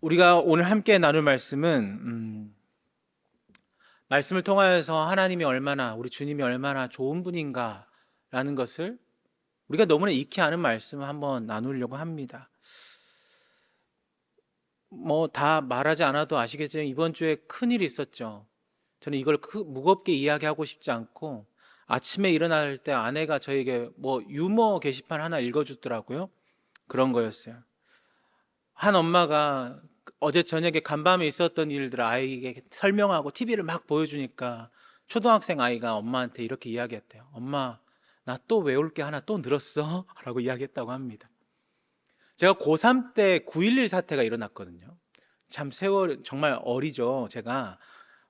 우리가 오늘 함께 나눌 말씀은 말씀을 통하여서 하나님이 얼마나, 우리 주님이 얼마나 좋은 분인가라는 것을 우리가 너무나 익히 아는 말씀을 한번 나누려고 합니다. 다 말하지 않아도 아시겠지만 이번 주에 큰일이 있었죠. 저는 이걸 무겁게 이야기하고 싶지 않고, 아침에 일어날 때 아내가 저에게 유머 게시판 하나 읽어주더라고요. 그런 거였어요. 한 엄마가 어제 저녁에 간밤에 있었던 일들을 아이에게 설명하고 TV를 막 보여주니까 초등학생 아이가 엄마한테 이렇게 이야기했대요. 엄마, 나 또 외울 게 하나 또 늘었어? 라고 이야기했다고 합니다. 제가 고3 때 9.11 사태가 일어났거든요. 참 세월, 정말 어리죠. 제가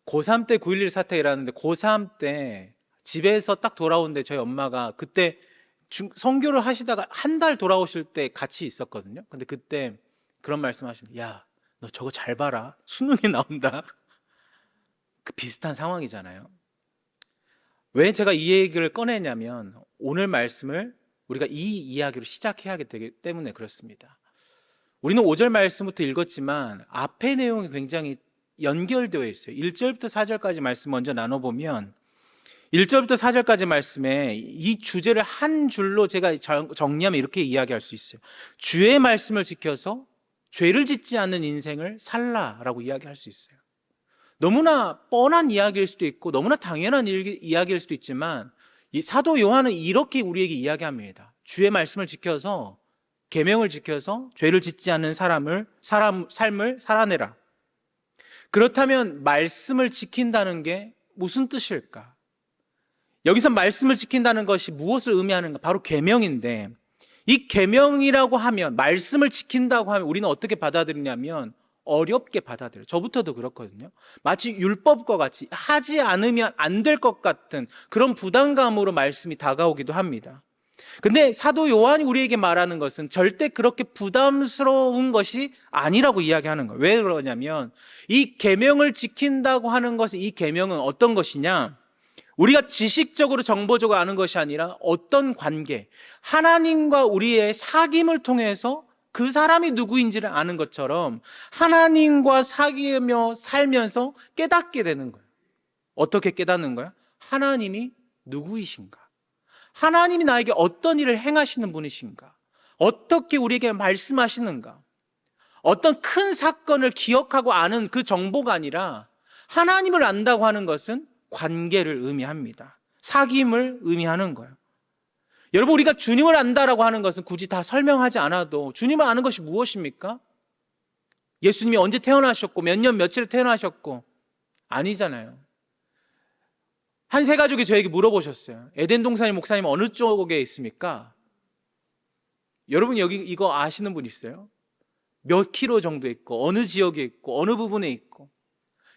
고3 때 9.11 사태가 일어났는데, 고3 때 집에서 딱 돌아오는데 저희 엄마가 그때 선교를 하시다가 한 달 돌아오실 때 같이 있었거든요. 근데 그때 그런 말씀 하시는, 야, 너 저거 잘 봐라. 수능이 나온다. 그 비슷한 상황이잖아요. 왜 제가 이 얘기를 꺼내냐면, 오늘 말씀을 우리가 이 이야기로 시작해야 하기 때문에 그렇습니다. 우리는 5절 말씀부터 읽었지만 앞의 내용이 굉장히 연결되어 있어요. 1절부터 4절까지 말씀 먼저 나눠보면, 1절부터 4절까지 말씀에 이 주제를 한 줄로 제가 정리하면 이렇게 이야기할 수 있어요. 주의 말씀을 지켜서 죄를 짓지 않는 인생을 살라라고 이야기할 수 있어요. 너무나 뻔한 이야기일 수도 있고 너무나 당연한 이야기일 수도 있지만, 이 사도 요한은 이렇게 우리에게 이야기합니다. 주의 말씀을 지켜서, 계명을 지켜서 죄를 짓지 않는 삶을 살아내라. 그렇다면 말씀을 지킨다는 게 무슨 뜻일까? 여기서 말씀을 지킨다는 것이 무엇을 의미하는가? 바로 계명인데, 이 계명이라고 하면, 말씀을 지킨다고 하면 우리는 어떻게 받아들이냐면 어렵게 받아들여요. 저부터도 그렇거든요. 마치 율법과 같이 하지 않으면 안 될 것 같은 그런 부담감으로 말씀이 다가오기도 합니다. 근데 사도 요한이 우리에게 말하는 것은 절대 그렇게 부담스러운 것이 아니라고 이야기하는 거예요. 왜 그러냐면, 이 계명을 지킨다고 하는 것은, 이 계명은 어떤 것이냐? 우리가 지식적으로 정보적으로 아는 것이 아니라 어떤 관계, 하나님과 우리의 사귐을 통해서 그 사람이 누구인지를 아는 것처럼 하나님과 사귀며 살면서 깨닫게 되는 거예요. 어떻게 깨닫는 거야? 하나님이 누구이신가? 하나님이 나에게 어떤 일을 행하시는 분이신가? 어떻게 우리에게 말씀하시는가? 어떤 큰 사건을 기억하고 아는 그 정보가 아니라, 하나님을 안다고 하는 것은 관계를 의미합니다. 사귐을 의미하는 거예요. 여러분, 우리가 주님을 안다라고 하는 것은 굳이 다 설명하지 않아도, 주님을 아는 것이 무엇입니까? 예수님이 언제 태어나셨고 몇 년 며칠 태어나셨고 아니잖아요. 한 세 가족이 저에게 물어보셨어요. 에덴 동산의 목사님 어느 쪽에 있습니까? 여러분, 여기 이거 아시는 분 있어요? 몇 킬로 정도 있고, 어느 지역에 있고, 어느 부분에 있고.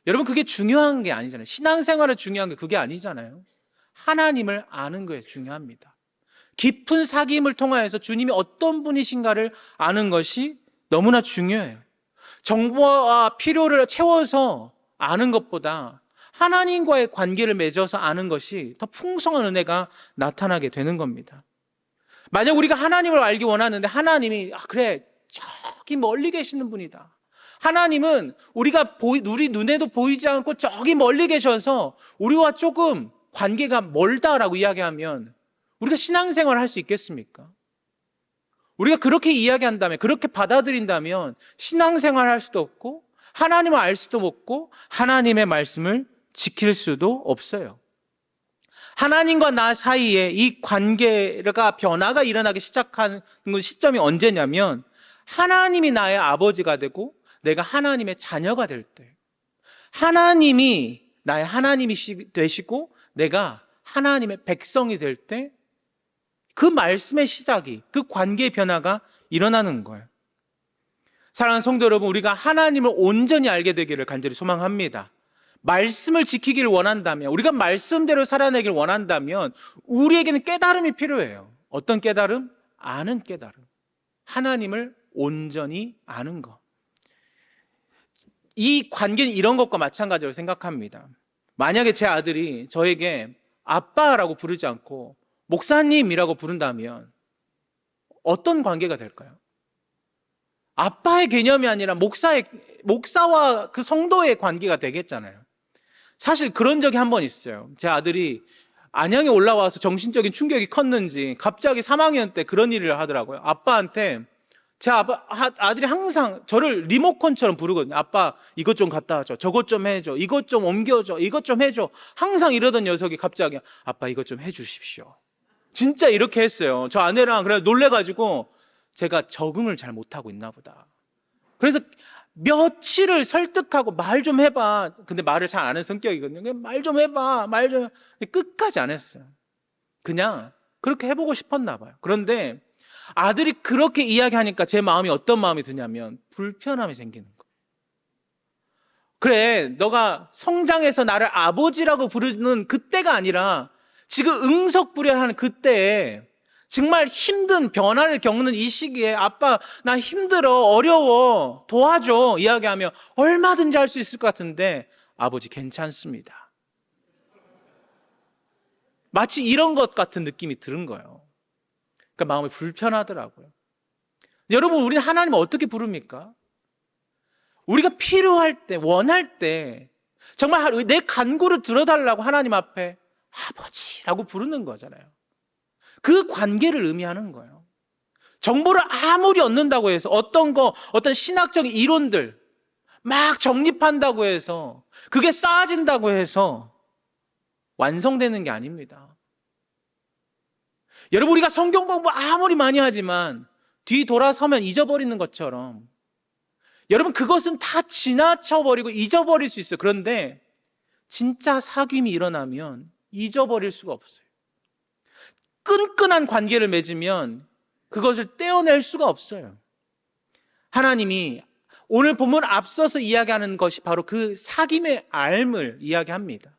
여러분, 그게 중요한 게 아니잖아요. 신앙생활에 중요한 게 그게 아니잖아요. 하나님을 아는 거에 중요합니다. 깊은 사귐을 통하여서 주님이 어떤 분이신가를 아는 것이 너무나 중요해요. 정보와 필요를 채워서 아는 것보다 하나님과의 관계를 맺어서 아는 것이 더 풍성한 은혜가 나타나게 되는 겁니다. 만약 우리가 하나님을 알기 원하는데, 하나님이 그래, 저기 멀리 계시는 분이다. 하나님은 우리 눈에도 보이지 않고 저기 멀리 계셔서 우리와 조금 관계가 멀다라고 이야기하면 우리가 신앙생활을 할 수 있겠습니까? 우리가 그렇게 이야기한다면, 그렇게 받아들인다면 신앙생활을 할 수도 없고, 하나님을 알 수도 없고, 하나님의 말씀을 지킬 수도 없어요. 하나님과 나 사이에 이 관계가 변화가 일어나기 시작하는 시점이 언제냐면, 하나님이 나의 아버지가 되고 내가 하나님의 자녀가 될 때, 하나님이 나의 하나님이 되시고 내가 하나님의 백성이 될 때, 그 말씀의 시작이, 그 관계의 변화가 일어나는 거예요. 사랑하는 성도 여러분, 우리가 하나님을 온전히 알게 되기를 간절히 소망합니다. 말씀을 지키기를 원한다면, 우리가 말씀대로 살아내기를 원한다면 우리에게는 깨달음이 필요해요. 어떤 깨달음? 아는 깨달음. 하나님을 온전히 아는 것. 이 관계는 이런 것과 마찬가지로 생각합니다. 만약에 제 아들이 저에게 아빠라고 부르지 않고 목사님이라고 부른다면 어떤 관계가 될까요? 아빠의 개념이 아니라 목사와 그 성도의 관계가 되겠잖아요. 사실 그런 적이 한 번 있어요. 제 아들이 안양에 올라와서 정신적인 충격이 컸는지 갑자기 3학년 때 그런 일을 하더라고요. 아빠한테 제 아들이 항상 저를 리모컨처럼 부르거든요. 아빠 이것 좀 갖다 와줘, 저것 좀 해줘, 이것 좀 옮겨줘, 이것 좀 해줘. 항상 이러던 녀석이 갑자기 아빠 이것 좀 해주십시오. 진짜 이렇게 했어요. 저 아내랑 그래 놀래가지고 제가 적응을 잘 못하고 있나 보다. 그래서 며칠을 설득하고 말 좀 해봐. 근데 말을 잘 안 하는 성격이거든요. 말 좀 해봐. 말 좀. 끝까지 안 했어요. 그냥 그렇게 해보고 싶었나 봐요. 그런데 아들이 그렇게 이야기하니까 제 마음이 어떤 마음이 드냐면 불편함이 생기는 거예요. 그래, 너가 성장해서 나를 아버지라고 부르는 그때가 아니라 지금 응석부려하는 그때에 정말 힘든 변화를 겪는 이 시기에 아빠 나 힘들어, 어려워, 도와줘 이야기하면 얼마든지 할 수 있을 것 같은데 아버지 괜찮습니다. 마치 이런 것 같은 느낌이 드는 거예요. 그러니까 마음이 불편하더라고요. 여러분, 우리는 하나님을 어떻게 부릅니까? 우리가 필요할 때, 원할 때 정말 내 간구를 들어달라고 하나님 앞에 아버지라고 부르는 거잖아요. 그 관계를 의미하는 거예요. 정보를 아무리 얻는다고 해서 어떤 신학적인 이론들 막 정립한다고 해서 그게 쌓아진다고 해서 완성되는 게 아닙니다. 여러분, 우리가 성경 공부 아무리 많이 하지만 뒤 돌아서면 잊어버리는 것처럼 여러분, 그것은 다 지나쳐버리고 잊어버릴 수 있어요. 그런데 진짜 사귐이 일어나면 잊어버릴 수가 없어요. 끈끈한 관계를 맺으면 그것을 떼어낼 수가 없어요. 하나님이 오늘 본문 앞서서 이야기하는 것이 바로 그 사귐의 알을 이야기합니다.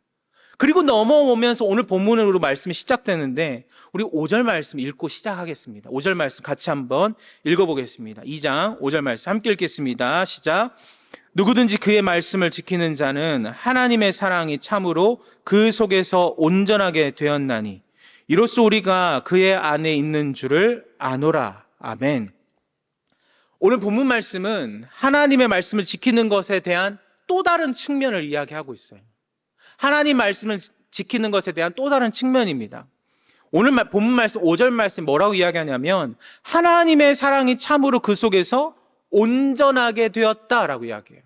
그리고 넘어오면서 오늘 본문으로 말씀이 시작되는데 우리 5절 말씀 읽고 시작하겠습니다. 5절 말씀 같이 한번 읽어보겠습니다. 2장 5절 말씀 함께 읽겠습니다. 시작. 누구든지 그의 말씀을 지키는 자는 하나님의 사랑이 참으로 그 속에서 온전하게 되었나니 이로써 우리가 그의 안에 있는 줄을 아노라. 아멘. 오늘 본문 말씀은 하나님의 말씀을 지키는 것에 대한 또 다른 측면을 이야기하고 있어요. 하나님 말씀을 지키는 것에 대한 또 다른 측면입니다. 오늘 본문 말씀 5절 말씀 뭐라고 이야기하냐면 하나님의 사랑이 참으로 그 속에서 온전하게 되었다라고 이야기해요.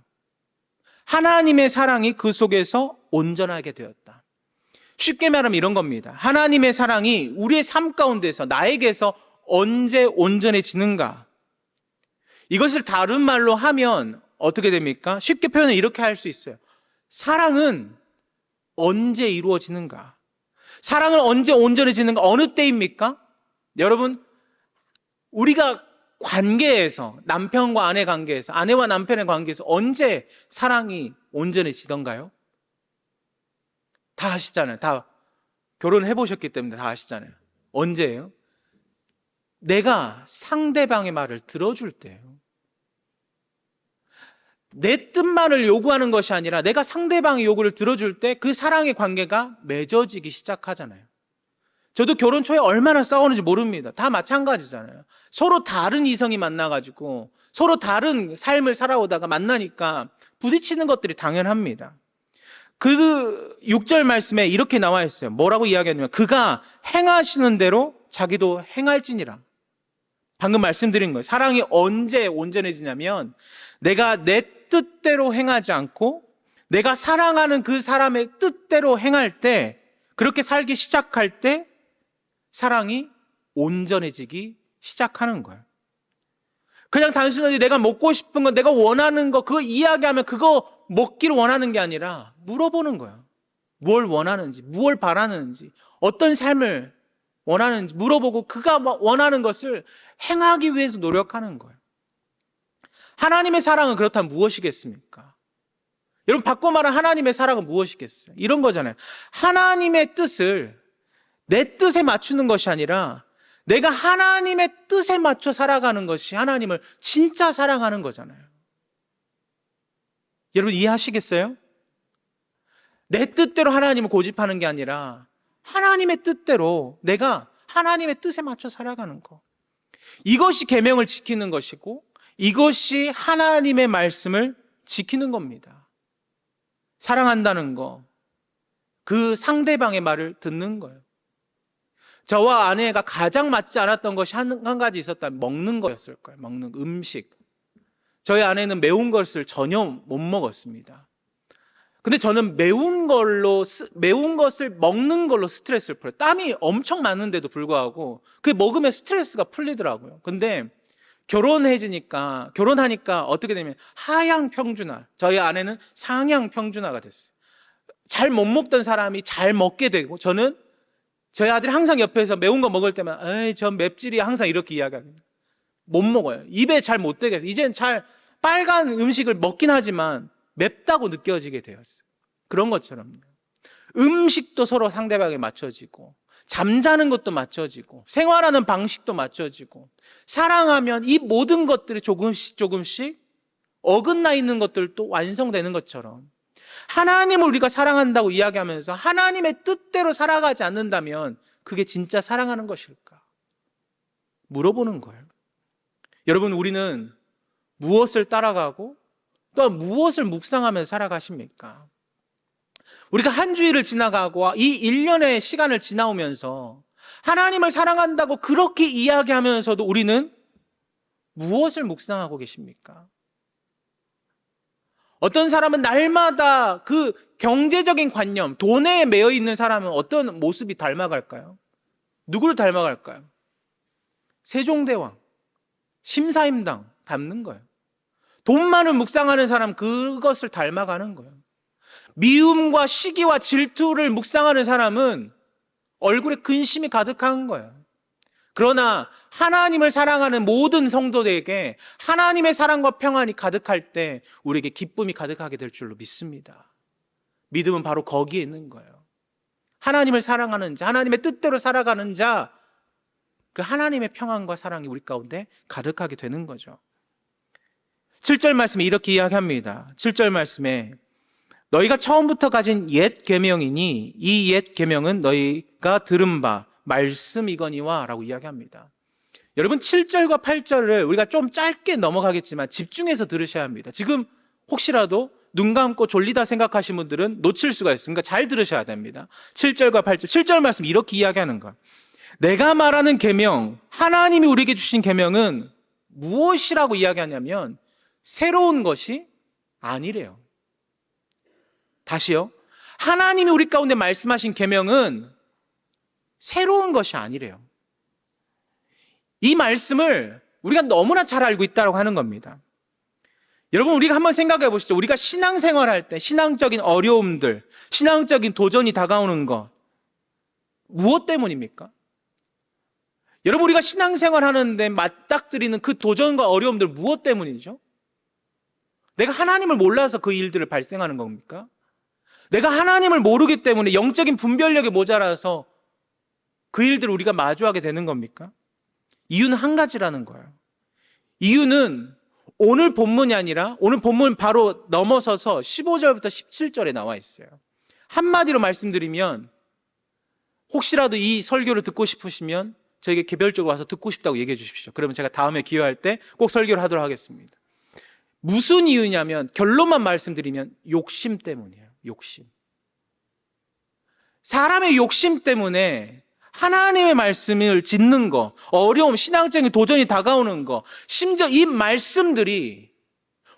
하나님의 사랑이 그 속에서 온전하게 되었다. 쉽게 말하면 이런 겁니다. 하나님의 사랑이 우리의 삶 가운데서 나에게서 언제 온전해지는가? 이것을 다른 말로 하면 어떻게 됩니까? 쉽게 표현을 이렇게 할 수 있어요. 사랑은 언제 이루어지는가? 사랑은 언제 온전해지는가? 어느 때입니까? 여러분, 우리가 관계에서, 남편과 아내 관계에서, 아내와 남편의 관계에서 언제 사랑이 온전해지던가요? 다 아시잖아요. 다 결혼해 보셨기 때문에 다 아시잖아요. 언제예요? 내가 상대방의 말을 들어줄 때예요. 내 뜻만을 요구하는 것이 아니라 내가 상대방의 요구를 들어줄 때 그 사랑의 관계가 맺어지기 시작하잖아요. 저도 결혼 초에 얼마나 싸우는지 모릅니다. 다 마찬가지잖아요. 서로 다른 이성이 만나가지고 서로 다른 삶을 살아오다가 만나니까 부딪히는 것들이 당연합니다. 그 6절 말씀에 이렇게 나와 있어요. 뭐라고 이야기하냐면 그가 행하시는 대로 자기도 행할지니라. 방금 말씀드린 거예요. 사랑이 언제 온전해지냐면 내가 내 뜻대로 행하지 않고 내가 사랑하는 그 사람의 뜻대로 행할 때, 그렇게 살기 시작할 때 사랑이 온전해지기 시작하는 거예요. 그냥 단순하게 내가 먹고 싶은 거, 내가 원하는 거 그거 이야기하면 그거 먹기를 원하는 게 아니라 물어보는 거예요. 뭘 원하는지, 무엇을 바라는지, 어떤 삶을 원하는지 물어보고 그가 원하는 것을 행하기 위해서 노력하는 거예요. 하나님의 사랑은 그렇다면 무엇이겠습니까? 여러분, 바꿔 말하면 하나님의 사랑은 무엇이겠어요? 이런 거잖아요. 하나님의 뜻을 내 뜻에 맞추는 것이 아니라 내가 하나님의 뜻에 맞춰 살아가는 것이 하나님을 진짜 사랑하는 거잖아요. 여러분, 이해하시겠어요? 내 뜻대로 하나님을 고집하는 게 아니라 하나님의 뜻대로 내가 하나님의 뜻에 맞춰 살아가는 거. 이것이 계명을 지키는 것이고 이것이 하나님의 말씀을 지키는 겁니다. 사랑한다는 거, 그 상대방의 말을 듣는 거예요. 저와 아내가 가장 맞지 않았던 것이 한 가지 있었다면 먹는 거였을 거예요. 먹는 음식. 저희 아내는 매운 것을 전혀 못 먹었습니다. 근데 저는 매운 것을 먹는 걸로 스트레스를 풀어요. 땀이 엄청 많은데도 불구하고 그게 먹으면 스트레스가 풀리더라고요. 근데 결혼하니까 어떻게 되면 하향 평준화, 저희 아내는 상향 평준화가 됐어요. 잘 못 먹던 사람이 잘 먹게 되고, 저는 저희 아들이 항상 옆에서 매운 거 먹을 때만 에이 전 맵찔이 항상 이렇게 이야기합니다. 못 먹어요. 입에 잘 못 되게 해서 이제는 잘 빨간 음식을 먹긴 하지만 맵다고 느껴지게 되었어요. 그런 것처럼 음식도 서로 상대방에 맞춰지고, 잠자는 것도 맞춰지고, 생활하는 방식도 맞춰지고, 사랑하면 이 모든 것들이 조금씩 어긋나 있는 것들도 완성되는 것처럼, 하나님을 우리가 사랑한다고 이야기하면서 하나님의 뜻대로 살아가지 않는다면 그게 진짜 사랑하는 것일까? 물어보는 거예요. 여러분, 우리는 무엇을 따라가고 또 무엇을 묵상하면서 살아가십니까? 우리가 한 주일을 지나가고 이 1년의 시간을 지나오면서 하나님을 사랑한다고 그렇게 이야기하면서도 우리는 무엇을 묵상하고 계십니까? 어떤 사람은 날마다 그 경제적인 관념, 돈에 매여 있는 사람은 어떤 모습이 닮아갈까요? 누구를 닮아갈까요? 세종대왕, 심사임당 닮는 거예요. 돈만을 묵상하는 사람, 그것을 닮아가는 거예요. 미움과 시기와 질투를 묵상하는 사람은 얼굴에 근심이 가득한 거예요. 그러나 하나님을 사랑하는 모든 성도들에게 하나님의 사랑과 평안이 가득할 때 우리에게 기쁨이 가득하게 될 줄로 믿습니다. 믿음은 바로 거기에 있는 거예요. 하나님을 사랑하는 자, 하나님의 뜻대로 살아가는 자, 그 하나님의 평안과 사랑이 우리 가운데 가득하게 되는 거죠. 7절 말씀에 이렇게 이야기합니다. 7절 말씀에 너희가 처음부터 가진 옛 계명이니 이 옛 계명은 너희가 들은 바 말씀이거니와 라고 이야기합니다. 여러분, 7절과 8절을 우리가 좀 짧게 넘어가겠지만 집중해서 들으셔야 합니다. 지금 혹시라도 눈 감고 졸리다 생각하신 분들은 놓칠 수가 있으니까 잘 들으셔야 됩니다. 7절과 8절, 7절 말씀 이렇게 이야기하는 거예요. 내가 말하는 계명, 하나님이 우리에게 주신 계명은 무엇이라고 이야기하냐면 새로운 것이 아니래요. 다시요. 하나님이 우리 가운데 말씀하신 계명은 새로운 것이 아니래요. 이 말씀을 우리가 너무나 잘 알고 있다고 하는 겁니다. 여러분, 우리가 한번 생각해 보시죠. 우리가 신앙생활할 때 신앙적인 어려움들, 신앙적인 도전이 다가오는 것, 무엇 때문입니까? 여러분, 우리가 신앙생활 하는데 맞닥뜨리는 그 도전과 어려움들 무엇 때문이죠? 내가 하나님을 몰라서 그 일들을 발생하는 겁니까? 내가 하나님을 모르기 때문에 영적인 분별력이 모자라서 그 일들을 우리가 마주하게 되는 겁니까? 이유는 한 가지라는 거예요. 이유는 오늘 본문이 아니라 오늘 본문 바로 넘어서서 15절부터 17절에 나와 있어요. 한마디로 말씀드리면 혹시라도 이 설교를 듣고 싶으시면 저에게 개별적으로 와서 듣고 싶다고 얘기해 주십시오. 그러면 제가 다음에 기회할 때 꼭 설교를 하도록 하겠습니다. 무슨 이유냐면 결론만 말씀드리면 욕심 때문이에요. 욕심. 사람의 욕심 때문에 하나님의 말씀을 짓는 거, 어려움, 신앙적인 도전이 다가오는 거, 심지어 이 말씀들이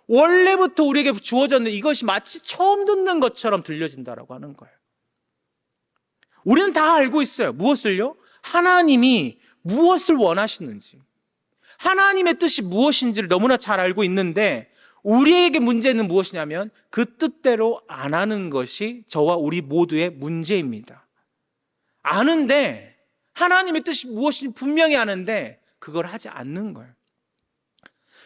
원래부터 우리에게 주어졌는데 이것이 마치 처음 듣는 것처럼 들려진다라고 하는 거예요. 우리는 다 알고 있어요. 무엇을요? 하나님이 무엇을 원하시는지, 하나님의 뜻이 무엇인지를 너무나 잘 알고 있는데 우리에게 문제는 무엇이냐면 그 뜻대로 안 하는 것이 저와 우리 모두의 문제입니다. 아는데, 하나님의 뜻이 무엇인지 분명히 아는데 그걸 하지 않는 거예요.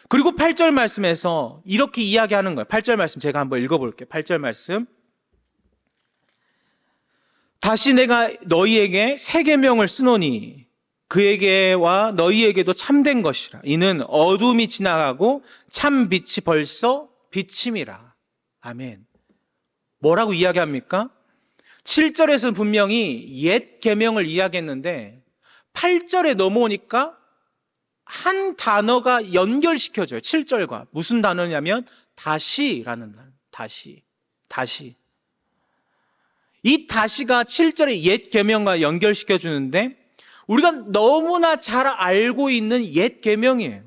그리고 8절 말씀에서 이렇게 이야기하는 거예요. 8절 말씀 제가 한번 읽어볼게요. 8절 말씀. 다시 내가 너희에게 새 계명을 쓰노니 그에게와 너희에게도 참된 것이라. 이는 어둠이 지나가고 참 빛이 벌써 비침이라. 아멘. 뭐라고 이야기합니까? 7절에서는 분명히 옛 계명을 이야기했는데 8절에 넘어오니까 한 단어가 연결시켜져요. 7절과. 무슨 단어냐면 다시라는 단어. 다시. 이 다시가 7절의 옛 계명과 연결시켜 주는데 우리가 너무나 잘 알고 있는 옛 계명이에요.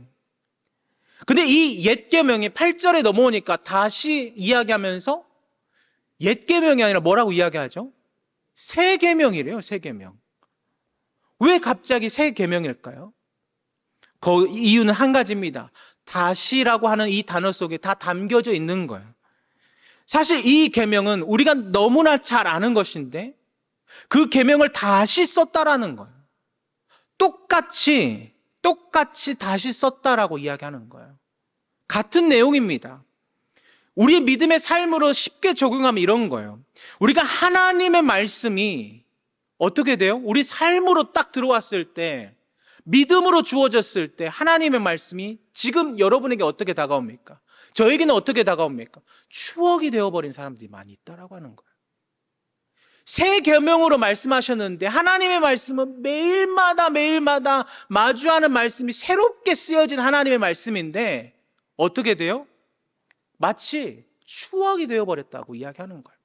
근데 이 옛 계명이 8절에 넘어오니까 다시 이야기하면서 옛 계명이 아니라 뭐라고 이야기하죠? 새 계명이래요. 새 계명. 왜 갑자기 새 계명일까요? 그 이유는 한 가지입니다. 다시라고 하는 이 단어 속에 다 담겨져 있는 거예요. 사실 이 계명은 우리가 너무나 잘 아는 것인데 그 계명을 다시 썼다라는 거예요. 똑같이 다시 썼다라고 이야기하는 거예요. 같은 내용입니다. 우리의 믿음의 삶으로 쉽게 적용하면 이런 거예요. 우리가 하나님의 말씀이 어떻게 돼요? 우리 삶으로 딱 들어왔을 때, 믿음으로 주어졌을 때 하나님의 말씀이 지금 여러분에게 어떻게 다가옵니까? 저에게는 어떻게 다가옵니까? 추억이 되어버린 사람들이 많이 있다라고 하는 거예요. 새 계명으로 말씀하셨는데 하나님의 말씀은 매일마다 마주하는 말씀이 새롭게 쓰여진 하나님의 말씀인데 어떻게 돼요? 마치 추억이 되어버렸다고 이야기하는 거예요.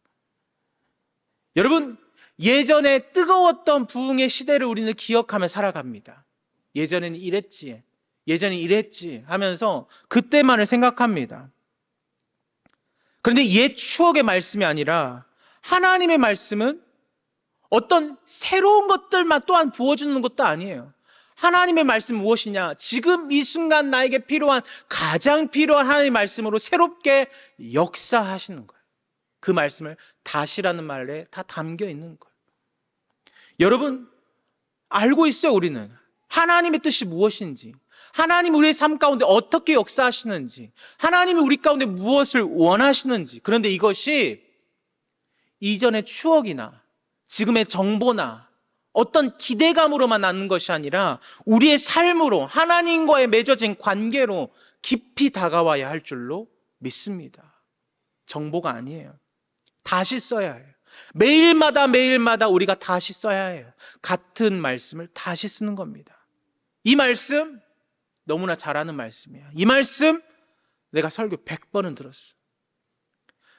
여러분, 예전에 뜨거웠던 부흥의 시대를 우리는 기억하며 살아갑니다. 예전에는 이랬지 하면서 그때만을 생각합니다. 그런데 옛 추억의 말씀이 아니라 하나님의 말씀은 어떤 새로운 것들만 또한 부어주는 것도 아니에요. 하나님의 말씀 무엇이냐? 지금 이 순간 나에게 가장 필요한 하나님의 말씀으로 새롭게 역사하시는 거예요. 그 말씀을 다시라는 말에 다 담겨 있는 거예요. 여러분, 알고 있어요, 우리는. 하나님의 뜻이 무엇인지, 하나님이 우리의 삶 가운데 어떻게 역사하시는지, 하나님이 우리 가운데 무엇을 원하시는지. 그런데 이것이 이전의 추억이나 지금의 정보나 어떤 기대감으로만 나는 것이 아니라 우리의 삶으로 하나님과의 맺어진 관계로 깊이 다가와야 할 줄로 믿습니다. 정보가 아니에요. 다시 써야 해요. 매일마다 우리가 다시 써야 해요. 같은 말씀을 다시 쓰는 겁니다. 이 말씀 너무나 잘 아는 말씀이에요. 이 말씀 내가 설교 100번은 들었어.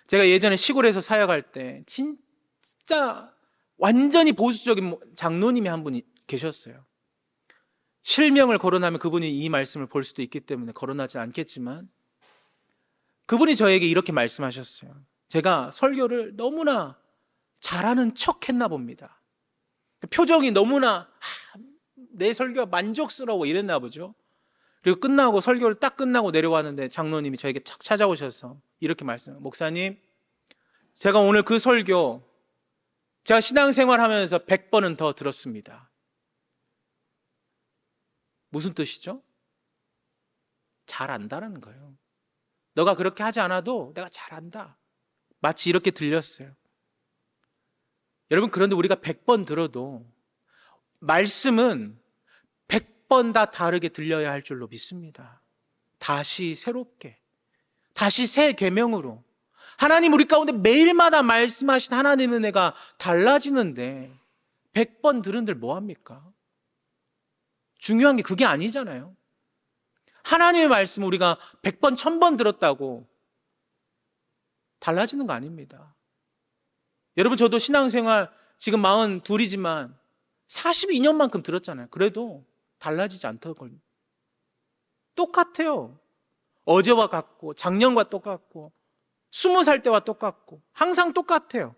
제가 예전에 시골에서 사역할 때 진짜 완전히 보수적인 장로님이 한 분이 계셨어요. 실명을 거론하면 그분이 이 말씀을 볼 수도 있기 때문에 거론하지 않겠지만 그분이 저에게 이렇게 말씀하셨어요. 제가 설교를 너무나 잘하는 척 했나 봅니다. 표정이 너무나 내 설교가 만족스러워 이랬나 보죠. 그리고 설교를 딱 끝나고 내려왔는데 장로님이 저에게 착 찾아오셔서 이렇게 말씀해요. 목사님, 제가 오늘 그 설교 제가 신앙생활하면서 100번은 더 들었습니다. 무슨 뜻이죠? 잘 안다라는 거예요. 너가 그렇게 하지 않아도 내가 잘 안다. 마치 이렇게 들렸어요. 여러분, 그런데 우리가 100번 들어도 말씀은 100번 다 다르게 들려야 할 줄로 믿습니다. 다시 새롭게, 다시 새 계명으로 하나님 우리 가운데 매일마다 말씀하신 하나님의 은혜가 달라지는데 100번 들은들 뭐합니까? 중요한 게 그게 아니잖아요. 하나님의 말씀 우리가 100번, 1000번 들었다고 달라지는 거 아닙니다. 여러분, 저도 신앙생활 지금 42이지만 42년만큼 들었잖아요. 그래도 달라지지 않더군요. 똑같아요. 어제와 같고 작년과 똑같고 20살 때와 똑같고 항상 똑같아요.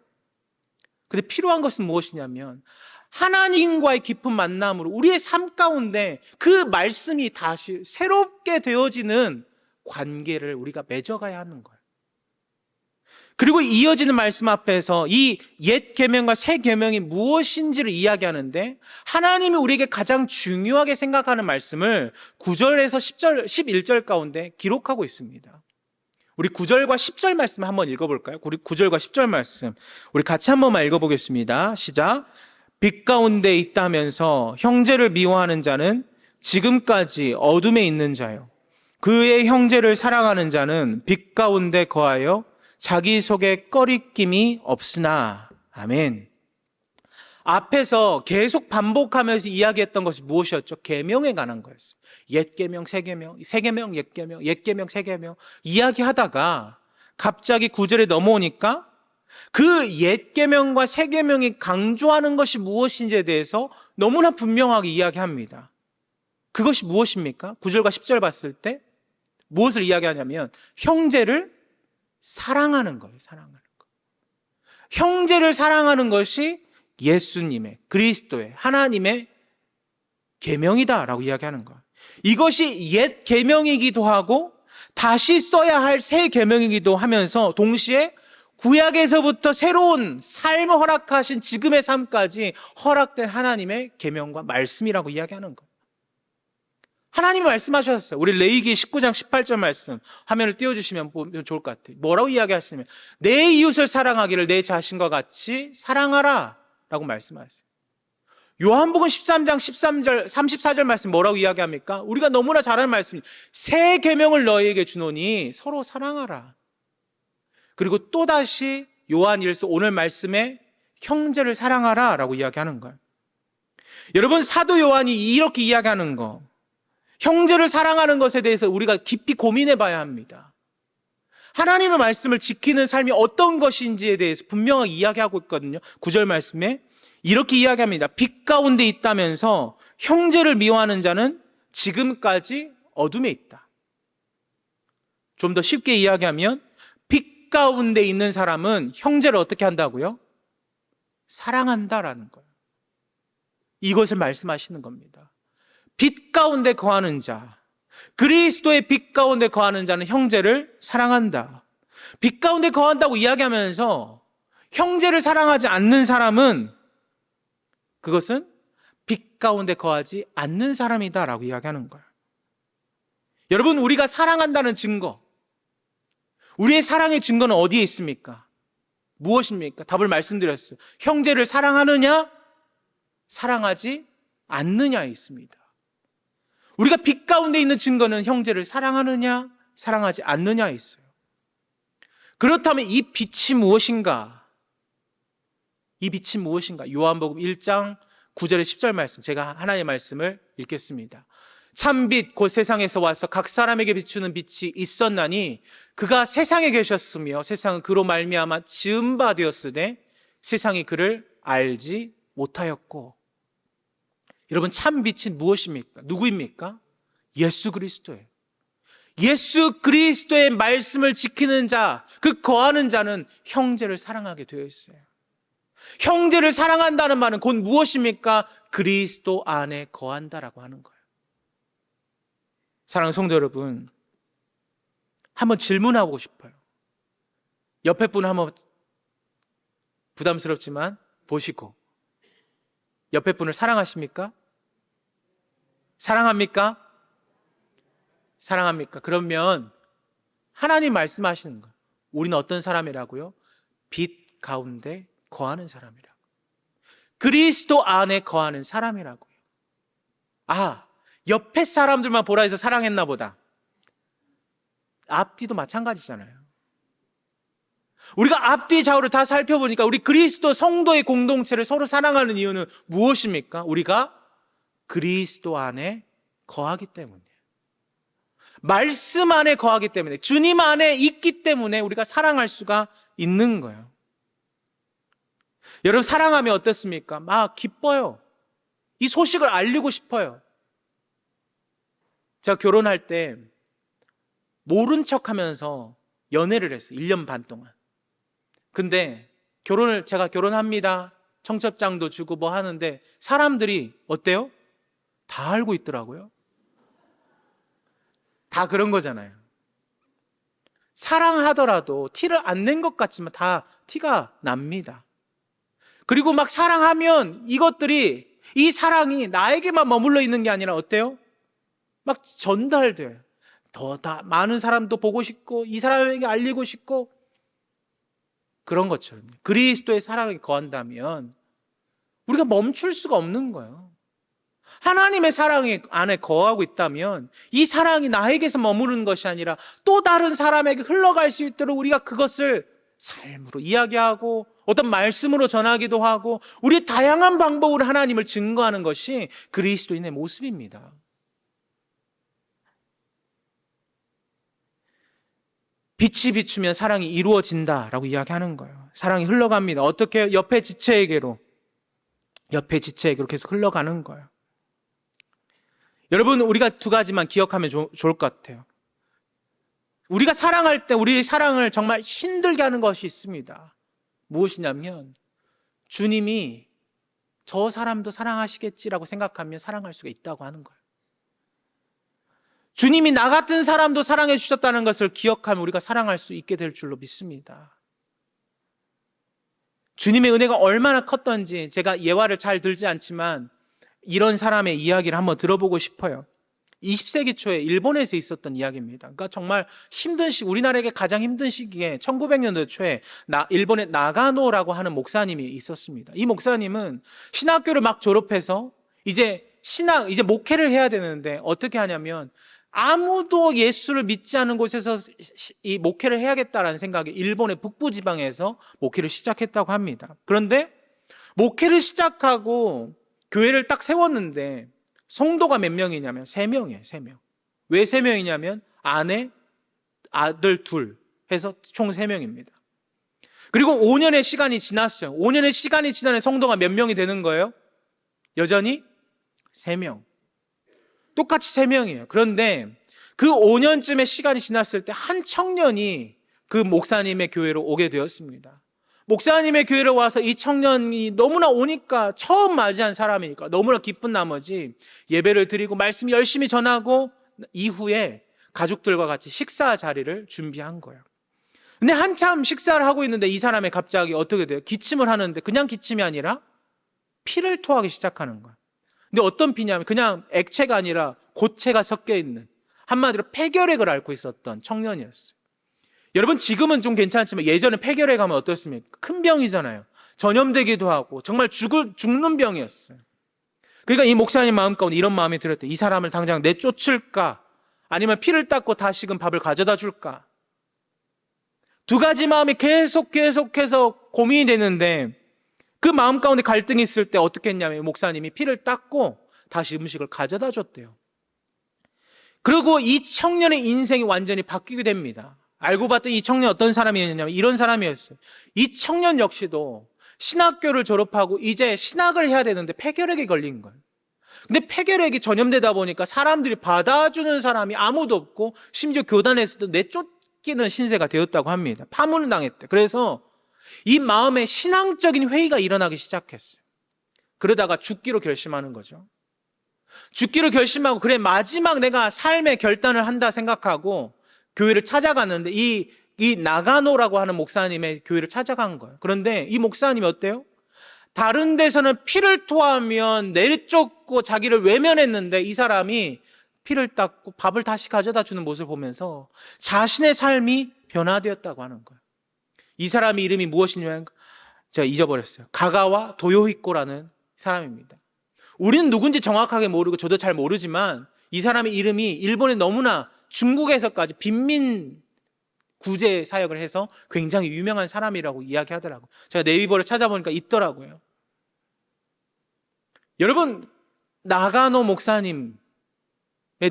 근데 필요한 것은 무엇이냐면 하나님과의 깊은 만남으로 우리의 삶 가운데 그 말씀이 다시 새롭게 되어지는 관계를 우리가 맺어가야 하는 거예요. 그리고 이어지는 말씀 앞에서 이 옛 계명과 새 계명이 무엇인지를 이야기하는데 하나님이 우리에게 가장 중요하게 생각하는 말씀을 9절에서 10절, 11절 가운데 기록하고 있습니다. 우리 9절과 10절 말씀 한번 읽어볼까요? 우리 9절과 10절 말씀 우리 같이 한 번만 읽어보겠습니다. 시작. 빛 가운데 있다면서 형제를 미워하는 자는 지금까지 어둠에 있는 자요. 그의 형제를 사랑하는 자는 빛 가운데 거하여 자기 속에 꺼리낌이 없으나. 아멘. 앞에서 계속 반복하면서 이야기했던 것이 무엇이었죠? 계명에 관한 거였어요. 옛 계명, 새 계명, 새 계명, 옛 계명, 옛 계명, 새 계명 이야기하다가 갑자기 9절에 넘어오니까 그 옛 계명과 새 계명이 강조하는 것이 무엇인지에 대해서 너무나 분명하게 이야기합니다. 그것이 무엇입니까? 9절과 10절 봤을 때 무엇을 이야기하냐면 형제를 사랑하는 거예요. 사랑하는 거. 형제를 사랑하는 것이 예수님의, 그리스도의, 하나님의 계명이다라고 이야기하는 거예요. 이것이 옛 계명이기도 하고 다시 써야 할 새 계명이기도 하면서 동시에 구약에서부터 새로운 삶을 허락하신 지금의 삶까지 허락된 하나님의 계명과 말씀이라고 이야기하는 거예요. 하나님이 말씀하셨어요. 우리 레위기 19장 18절 말씀 화면을 띄워주시면 좋을 것 같아요. 뭐라고 이야기하시냐면 내 이웃을 사랑하기를 내 자신과 같이 사랑하라 라고 말씀하셨어요. 요한복음 13장 13절 34절 말씀 뭐라고 이야기합니까? 우리가 너무나 잘 아는 말씀, 새 계명을 너희에게 주노니 서로 사랑하라. 그리고 또다시 요한일서 오늘 말씀에 형제를 사랑하라 라고 이야기하는 거예요. 여러분, 사도 요한이 이렇게 이야기하는 거, 형제를 사랑하는 것에 대해서 우리가 깊이 고민해 봐야 합니다. 하나님의 말씀을 지키는 삶이 어떤 것인지에 대해서 분명하게 이야기하고 있거든요. 9절 말씀에 이렇게 이야기합니다. 빛 가운데 있다면서 형제를 미워하는 자는 지금까지 어둠에 있다. 좀 더 쉽게 이야기하면 빛 가운데 있는 사람은 형제를 어떻게 한다고요? 사랑한다라는 거예요. 이것을 말씀하시는 겁니다. 빛 가운데 거하는 자, 그리스도의 빛 가운데 거하는 자는 형제를 사랑한다. 빛 가운데 거한다고 이야기하면서 형제를 사랑하지 않는 사람은 그것은 빛 가운데 거하지 않는 사람이다라고 이야기하는 거예요. 여러분, 우리가 사랑한다는 증거, 우리의 사랑의 증거는 어디에 있습니까? 무엇입니까? 답을 말씀드렸어요. 형제를 사랑하느냐, 사랑하지 않느냐에 있습니다. 우리가 빛 가운데 있는 증거는 형제를 사랑하느냐, 사랑하지 않느냐에 있어요. 그렇다면 이 빛이 무엇인가? 이 빛이 무엇인가? 요한복음 1장 9절에 10절 말씀, 제가 하나님의 말씀을 읽겠습니다. 참빛 곧 세상에서 와서 각 사람에게 비추는 빛이 있었나니 그가 세상에 계셨으며 세상은 그로 말미암아 지은 바 되었으되 세상이 그를 알지 못하였고. 여러분, 참빛이 무엇입니까? 누구입니까? 예수 그리스도예요. 예수 그리스도의 말씀을 지키는 자, 그 거하는 자는 형제를 사랑하게 되어 있어요. 형제를 사랑한다는 말은 곧 무엇입니까? 그리스도 안에 거한다라고 하는 거예요. 사랑하는 성도 여러분, 한번 질문하고 싶어요. 옆에 분 한번 부담스럽지만 보시고, 옆에 분을 사랑하십니까? 사랑합니까? 사랑합니까? 그러면 하나님 말씀하시는 거, 우리는 어떤 사람이라고요? 빛 가운데 거하는 사람이라고. 그리스도 안에 거하는 사람이라고요. 아, 옆에 사람들만 보라 해서 사랑했나 보다. 앞뒤도 마찬가지잖아요. 우리가 앞뒤 좌우를 다 살펴보니까 우리 그리스도 성도의 공동체를 서로 사랑하는 이유는 무엇입니까? 우리가 그리스도 안에 거하기 때문이에요. 말씀 안에 거하기 때문에, 주님 안에 있기 때문에 우리가 사랑할 수가 있는 거예요. 여러분, 사랑하면 어떻습니까? 막 기뻐요. 이 소식을 알리고 싶어요. 제가 결혼할 때 모른 척 하면서 연애를 했어요. 1년 반 동안. 근데 제가 결혼합니다. 청첩장도 주고 뭐 하는데 사람들이 어때요? 다 알고 있더라고요. 다 그런 거잖아요. 사랑하더라도 티를 안 낸 것 같지만 다 티가 납니다. 그리고 막 사랑하면 이것들이, 이 사랑이 나에게만 머물러 있는 게 아니라 어때요? 막 전달돼요. 더 많은 사람도 보고 싶고 이 사람에게 알리고 싶고, 그런 것처럼 그리스도의 사랑을 거한다면 우리가 멈출 수가 없는 거예요. 하나님의 사랑 안에 거하고 있다면 이 사랑이 나에게서 머무르는 것이 아니라 또 다른 사람에게 흘러갈 수 있도록 우리가 그것을 삶으로 이야기하고 어떤 말씀으로 전하기도 하고 우리 다양한 방법으로 하나님을 증거하는 것이 그리스도인의 모습입니다. 빛이 비추면 사랑이 이루어진다라고 이야기하는 거예요. 사랑이 흘러갑니다. 어떻게? 옆에 지체에게로 계속 흘러가는 거예요. 여러분, 우리가 두 가지만 기억하면 좋을 것 같아요. 우리가 사랑할 때 우리 사랑을 정말 힘들게 하는 것이 있습니다. 무엇이냐면 주님이 저 사람도 사랑하시겠지라고 생각하면 사랑할 수가 있다고 하는 거예요. 주님이 나 같은 사람도 사랑해 주셨다는 것을 기억하면 우리가 사랑할 수 있게 될 줄로 믿습니다. 주님의 은혜가 얼마나 컸던지 제가 예화를 잘 들지 않지만 이런 사람의 이야기를 한번 들어보고 싶어요. 20세기 초에 일본에서 있었던 이야기입니다. 그러니까 정말 힘든 우리나라에게 가장 힘든 시기에 1900년도 초에 일본의 나가노라고 하는 목사님이 있었습니다. 이 목사님은 신학교를 막 졸업해서 이제 목회를 해야 되는데 어떻게 하냐면 아무도 예수를 믿지 않은 곳에서 이 목회를 해야겠다라는 생각에 일본의 북부 지방에서 목회를 시작했다고 합니다. 그런데 목회를 시작하고 교회를 딱 세웠는데 성도가 몇 명이냐면 3명이에요. 3명. 왜 3명이냐면 아내, 아들 둘 해서 총 3명입니다. 그리고 5년의 시간이 지났어요. 5년의 시간이 지나면 성도가 몇 명이 되는 거예요? 여전히 3명. 똑같이 3명이에요. 그런데 그 5년쯤의 시간이 지났을 때 한 청년이 그 목사님의 교회로 오게 되었습니다. 목사님의 교회로 와서 이 청년이 너무나 오니까 처음 맞이한 사람이니까 너무나 기쁜 나머지 예배를 드리고 말씀 열심히 전하고 이후에 가족들과 같이 식사 자리를 준비한 거예요. 근데 한참 식사를 하고 있는데 이 사람이 갑자기 어떻게 돼요? 기침을 하는데 그냥 기침이 아니라 피를 토하기 시작하는 거예요. 근데 어떤 피냐면 그냥 액체가 아니라 고체가 섞여 있는 한마디로 폐결핵을 앓고 있었던 청년이었어요. 여러분 지금은 좀 괜찮지만 예전에 폐결핵 하면 어떻습니까? 큰 병이잖아요. 전염되기도 하고 정말 죽는 병이었어요. 그러니까 이 목사님 마음 가운데 이런 마음이 들었대요. 이 사람을 당장 내쫓을까? 아니면 피를 닦고 다시금 밥을 가져다 줄까? 두 가지 마음이 계속해서 고민이 되는데 그 마음 가운데 갈등이 있을 때 어떻게 했냐면 목사님이 피를 닦고 다시 음식을 가져다 줬대요. 그리고 이 청년의 인생이 완전히 바뀌게 됩니다. 알고 봤더니 이 청년 어떤 사람이었냐면 이런 사람이었어요. 이 청년 역시도 신학교를 졸업하고 이제 신학을 해야 되는데 폐결핵에 걸린 거예요. 근데 폐결핵이 전염되다 보니까 사람들이 받아주는 사람이 아무도 없고 심지어 교단에서도 내쫓기는 신세가 되었다고 합니다. 파문을 당했대. 그래서 이 마음에 신앙적인 회의가 일어나기 시작했어요. 그러다가 죽기로 결심하는 거죠. 죽기로 결심하고 그래 마지막 내가 삶의 결단을 한다 생각하고 교회를 찾아갔는데 이 나가노라고 하는 목사님의 교회를 찾아간 거예요. 그런데 이 목사님이 어때요? 다른 데서는 피를 토하면 내쫓고 자기를 외면했는데 이 사람이 피를 닦고 밥을 다시 가져다 주는 모습을 보면서 자신의 삶이 변화되었다고 하는 거예요. 이 사람의 이름이 무엇이냐면 제가 잊어버렸어요. 가가와 도요히코라는 사람입니다. 우리는 누군지 정확하게 모르고 저도 잘 모르지만 이 사람의 이름이 일본에 너무나 중국에서까지 빈민 구제 사역을 해서 굉장히 유명한 사람이라고 이야기하더라고요. 제가 네이버를 찾아보니까 있더라고요. 여러분, 나가노 목사님에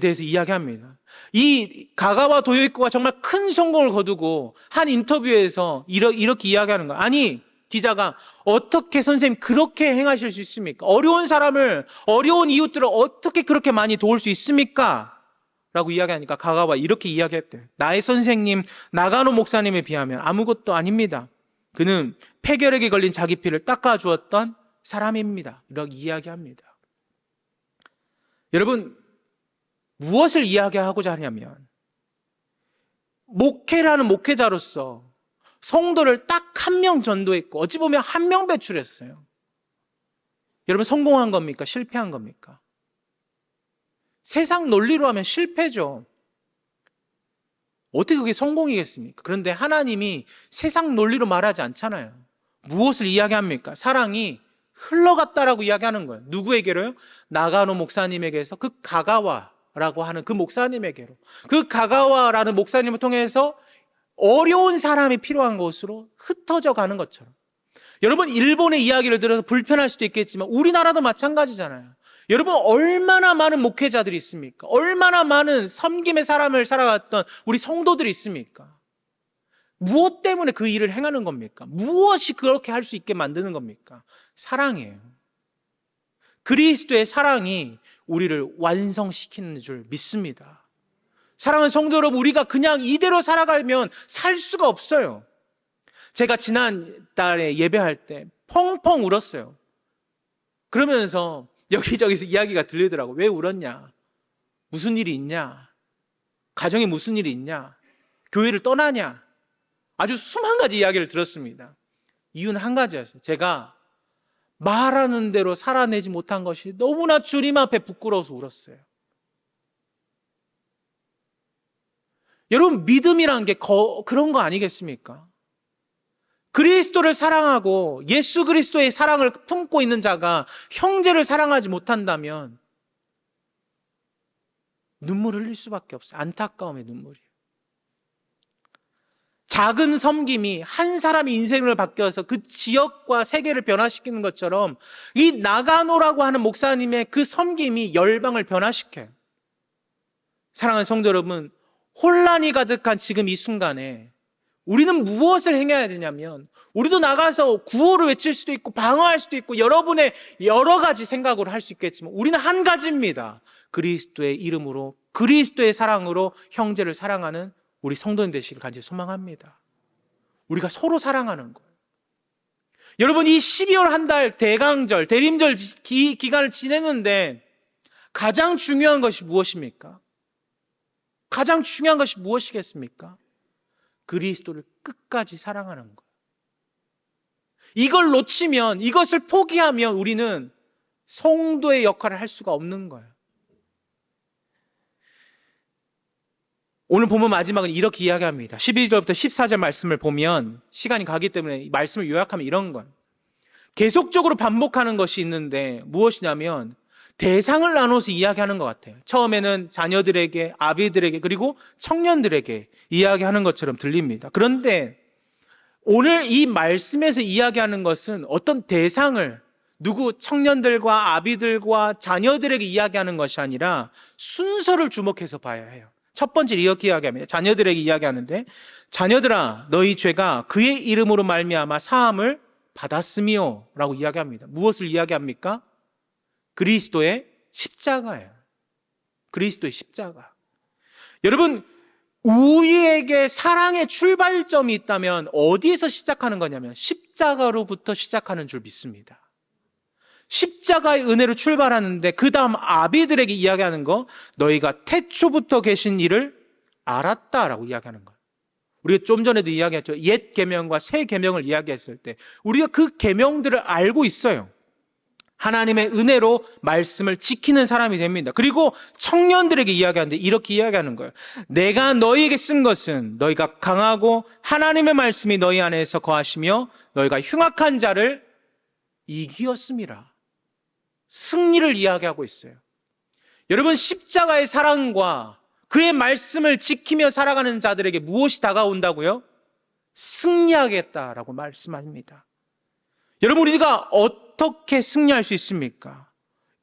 대해서 이야기합니다. 이 가가와 도요히코가 정말 큰 성공을 거두고 한 인터뷰에서 이렇게 이야기하는 거예요. 아니, 기자가 어떻게 선생님 그렇게 행하실 수 있습니까? 어려운 사람을, 어려운 이웃들을 어떻게 그렇게 많이 도울 수 있습니까? 라고 이야기하니까 가가와 이렇게 이야기했대요. 나의 선생님 나가노 목사님에 비하면 아무것도 아닙니다. 그는 폐결핵에 걸린 자기 피를 닦아주었던 사람입니다. 이렇게 이야기합니다. 여러분, 무엇을 이야기하고자 하냐면 목회라는 목회자로서 성도를 딱 한 명 전도했고 어찌 보면 한 명 배출했어요. 여러분 성공한 겁니까? 실패한 겁니까? 세상 논리로 하면 실패죠. 어떻게 그게 성공이겠습니까? 그런데 하나님이 세상 논리로 말하지 않잖아요. 무엇을 이야기합니까? 사랑이 흘러갔다라고 이야기하는 거예요. 누구에게로요? 나가노 목사님에게서 그 가가와라고 하는 그 목사님에게로. 그 가가와라는 목사님을 통해서 어려운 사람이 필요한 곳으로 흩어져 가는 것처럼. 여러분, 일본의 이야기를 들어서 불편할 수도 있겠지만 우리나라도 마찬가지잖아요. 여러분, 얼마나 많은 목회자들이 있습니까? 얼마나 많은 섬김의 사람을 살아갔던 우리 성도들이 있습니까? 무엇 때문에 그 일을 행하는 겁니까? 무엇이 그렇게 할 수 있게 만드는 겁니까? 사랑이에요. 그리스도의 사랑이 우리를 완성시키는 줄 믿습니다. 사랑하는 성도 여러분, 우리가 그냥 이대로 살아가면 살 수가 없어요. 제가 지난달에 예배할 때 펑펑 울었어요. 그러면서 여기저기서 이야기가 들리더라고요. 왜 울었냐? 무슨 일이 있냐? 가정에 무슨 일이 있냐? 교회를 떠나냐? 아주 수만 가지 이야기를 들었습니다. 이유는 한 가지였어요. 제가 말하는 대로 살아내지 못한 것이 너무나 주님 앞에 부끄러워서 울었어요. 여러분, 믿음이란 게 그런 거 아니겠습니까? 그리스도를 사랑하고 예수 그리스도의 사랑을 품고 있는 자가 형제를 사랑하지 못한다면 눈물 흘릴 수밖에 없어요. 안타까움의 눈물이에요. 작은 섬김이 한 사람의 인생을 바뀌어서 그 지역과 세계를 변화시키는 것처럼 이 나가노라고 하는 목사님의 그 섬김이 열방을 변화시켜요. 사랑하는 성도 여러분, 혼란이 가득한 지금 이 순간에 우리는 무엇을 행해야 되냐면, 우리도 나가서 구호를 외칠 수도 있고 방어할 수도 있고 여러분의 여러 가지 생각으로 할 수 있겠지만 우리는 한 가지입니다. 그리스도의 이름으로, 그리스도의 사랑으로 형제를 사랑하는 우리 성도님 되시길 간절히 소망합니다. 우리가 서로 사랑하는 거예요. 여러분, 이 12월 한 달 대강절, 대림절 기간을 지냈는데 가장 중요한 것이 무엇입니까? 가장 중요한 것이 무엇이겠습니까? 그리스도를 끝까지 사랑하는 거예요. 이걸 놓치면, 이것을 포기하면 우리는 성도의 역할을 할 수가 없는 거예요. 오늘 본문 마지막은 이렇게 이야기합니다. 12절부터 14절 말씀을 보면 시간이 가기 때문에 이 말씀을 요약하면 이런 거예요. 계속적으로 반복하는 것이 있는데 무엇이냐면 대상을 나눠서 이야기하는 것 같아요. 처음에는 자녀들에게, 아비들에게, 그리고 청년들에게 이야기하는 것처럼 들립니다. 그런데 오늘 이 말씀에서 이야기하는 것은 어떤 대상을 청년들과 아비들과 자녀들에게 이야기하는 것이 아니라 순서를 주목해서 봐야 해요. 첫 번째 이렇게 이야기합니다. 자녀들에게 이야기하는데, 자녀들아 너희 죄가 그의 이름으로 말미암아 사함을 받았으며 라고 이야기합니다. 무엇을 이야기합니까? 그리스도의 십자가예요. 그리스도의 십자가. 여러분, 우리에게 사랑의 출발점이 있다면 어디에서 시작하는 거냐면 십자가로부터 시작하는 줄 믿습니다. 십자가의 은혜로 출발하는데 그 다음 아비들에게 이야기하는 거, 너희가 태초부터 계신 이를 알았다라고 이야기하는 거예요. 우리가 좀 전에도 이야기했죠. 옛 계명과 새 계명을 이야기했을 때 우리가 그 계명들을 알고 있어요. 하나님의 은혜로 말씀을 지키는 사람이 됩니다. 그리고 청년들에게 이야기하는데 이렇게 이야기하는 거예요. 내가 너희에게 쓴 것은 너희가 강하고 하나님의 말씀이 너희 안에서 거하시며 너희가 흉악한 자를 이기었음이라. 승리를 이야기하고 있어요. 여러분, 십자가의 사랑과 그의 말씀을 지키며 살아가는 자들에게 무엇이 다가온다고요? 승리하겠다라고 말씀합니다. 여러분, 우리가 어떻게 승리할 수 있습니까?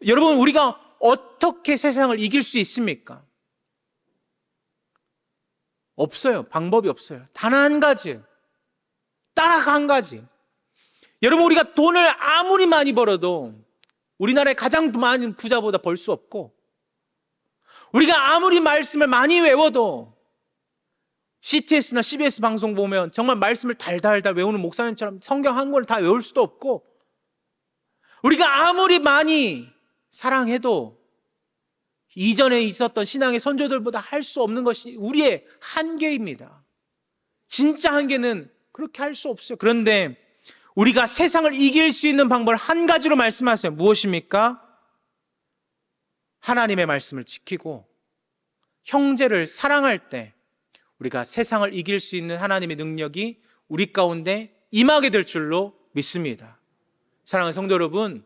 여러분, 우리가 어떻게 세상을 이길 수 있습니까? 없어요. 방법이 없어요. 단 한 가지. 딱 한 가지. 여러분, 우리가 돈을 아무리 많이 벌어도 우리나라의 가장 많은 부자보다 벌 수 없고, 우리가 아무리 말씀을 많이 외워도 CTS나 CBS 방송 보면 정말 말씀을 달달달 외우는 목사님처럼 성경 한 권을 다 외울 수도 없고, 우리가 아무리 많이 사랑해도 이전에 있었던 신앙의 선조들보다 할 수 없는 것이 우리의 한계입니다. 진짜 한계는 그렇게 할 수 없어요. 그런데 우리가 세상을 이길 수 있는 방법을 한 가지로 말씀하세요. 무엇입니까? 하나님의 말씀을 지키고 형제를 사랑할 때 우리가 세상을 이길 수 있는 하나님의 능력이 우리 가운데 임하게 될 줄로 믿습니다. 사랑하는 성도 여러분,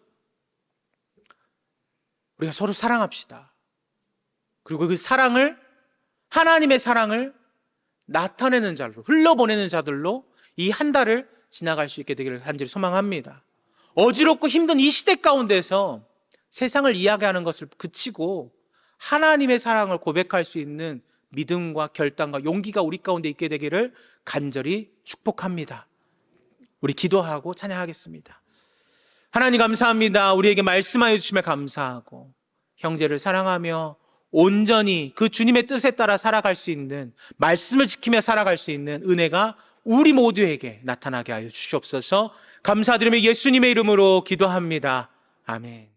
우리가 서로 사랑합시다. 그리고 그 사랑을, 하나님의 사랑을 나타내는 자로, 흘러보내는 자들로 이 한 달을 지나갈 수 있게 되기를 간절히 소망합니다. 어지럽고 힘든 이 시대 가운데서 세상을 이야기하는 것을 그치고 하나님의 사랑을 고백할 수 있는 믿음과 결단과 용기가 우리 가운데 있게 되기를 간절히 축복합니다. 우리 기도하고 찬양하겠습니다. 하나님 감사합니다. 우리에게 말씀하여 주심에 감사하고 형제를 사랑하며 온전히 그 주님의 뜻에 따라 살아갈 수 있는, 말씀을 지키며 살아갈 수 있는 은혜가 우리 모두에게 나타나게 하여 주시옵소서. 감사드리며 예수님의 이름으로 기도합니다. 아멘.